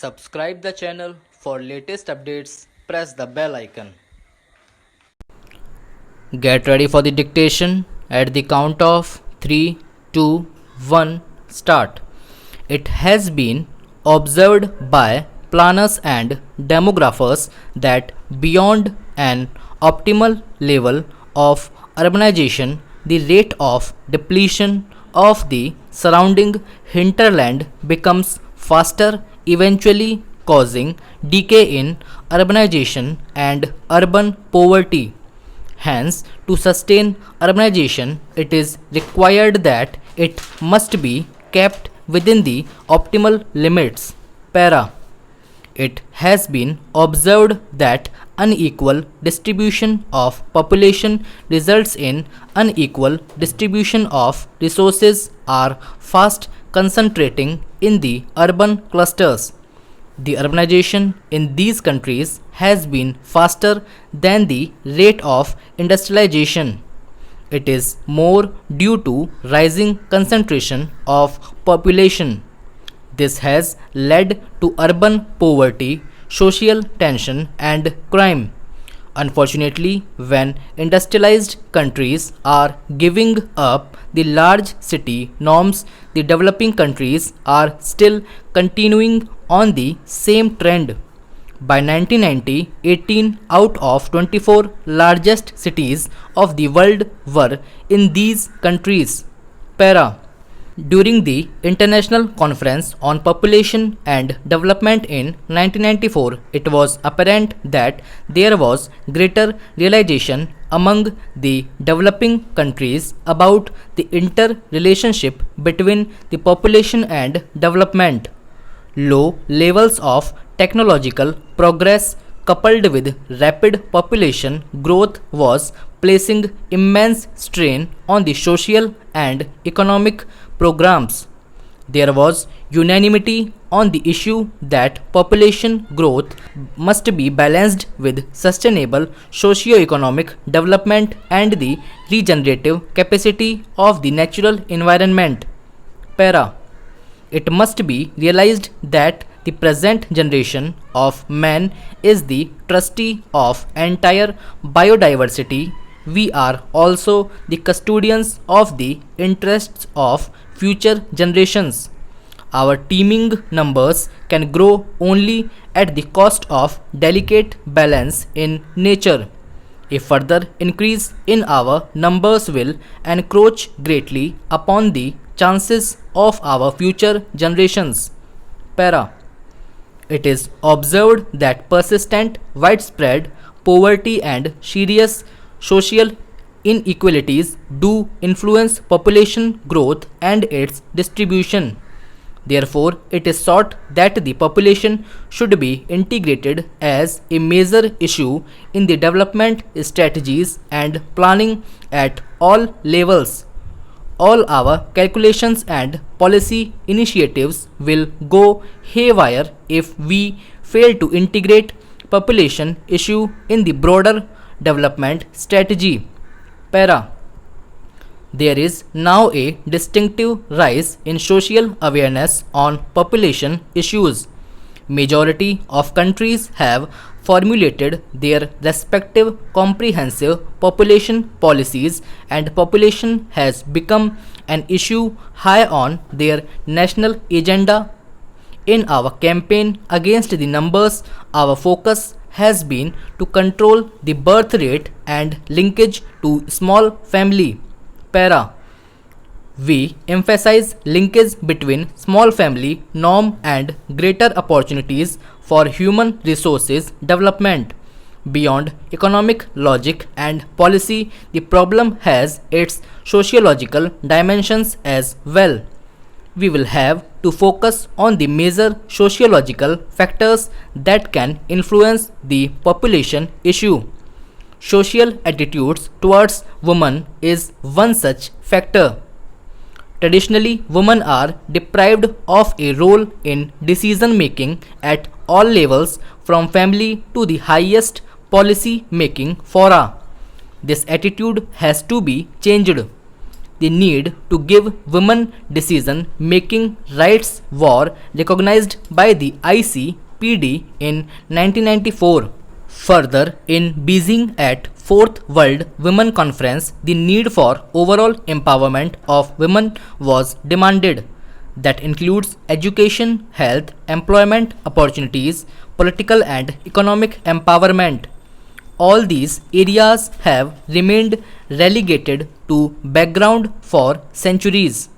Subscribe the channel for latest updates. Press the bell icon. Get ready for the dictation at the count of 3, 2, 1, start. It has been observed by planners and demographers that beyond an optimal level of urbanization, the rate of depletion of the surrounding hinterland becomes faster, eventually causing decay in urbanization and urban poverty. Hence, to sustain urbanization, it is required that it must be kept within the optimal limits. Para. It has been observed that unequal distribution of population results in unequal distribution of resources are fast concentrating in the urban clusters. The urbanization in these countries has been faster than the rate of industrialization. It is more due to rising concentration of population. This has led to urban poverty, social tension, and crime. Unfortunately, when industrialized countries are giving up the large city norms, the developing countries are still continuing on the same trend. By 1990, 18 out of 24 largest cities of the world were in these countries. Para. During the International Conference on Population and Development in 1994, it was apparent that there was greater realization among the developing countries about the interrelationship between the population and development. Low levels of technological progress coupled with rapid population growth was placing immense strain on the social and economic programs. There was unanimity on the issue that population growth must be balanced with sustainable socio-economic development and the regenerative capacity of the natural environment. Para. It must be realized that the present generation of man is the trustee of entire biodiversity. We are also the custodians of the interests of future generations. Our teeming numbers can grow only at the cost of delicate balance in nature. A further increase in our numbers will encroach greatly upon the chances of our future generations. Para. It is observed that persistent, widespread poverty and serious social inequalities do influence population growth and its distribution. Therefore, it is sought that the population should be integrated as a major issue in the development strategies and planning at all levels. All our calculations and policy initiatives will go haywire if we fail to integrate population issue in the broader development strategy. Para. There is now a distinctive rise in social awareness on population issues. Majority of countries have formulated their respective comprehensive population policies, and population has become an issue high on their national agenda. In our campaign against the numbers, our focus has been to control the birth rate and linkage to small family. Para. We emphasize linkage between small family norm and greater opportunities for human resources development. Beyond economic logic and policy, the problem has its sociological dimensions as well. We will have to focus on the major sociological factors that can influence the population issue. Social attitudes towards women is one such factor. Traditionally, women are deprived of a role in decision making at all levels, from family to the highest policy making fora. This attitude has to be changed. the need to give women decision-making rights was recognized by the ICPD in 1994. Further, in Beijing at 4th World Women Conference, the need for overall empowerment of women was demanded. That includes education, health, employment opportunities, political and economic empowerment. All these areas have remained relegated to background for centuries.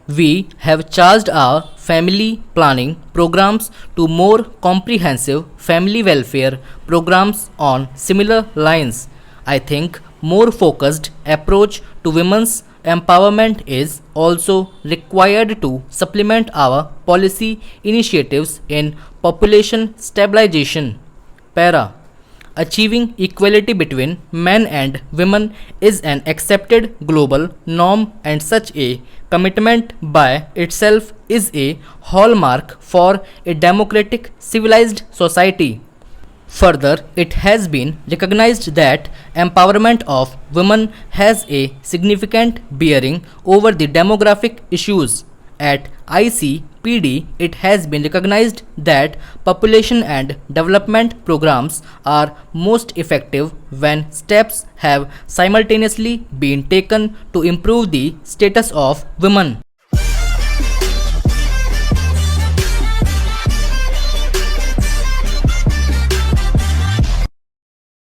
We have charged our family planning programs to more comprehensive family welfare programs on similar lines. I think more focused approach to women's empowerment is also required to supplement our policy initiatives in population stabilization. Para. Achieving equality between men and women is an accepted global norm, and such a commitment by itself is a hallmark for a democratic civilized society. Further, it has been recognized that empowerment of women has a significant bearing over the demographic issues. At ICPD, it has been recognized that population and development programs are most effective when steps have simultaneously been taken to improve the status of women.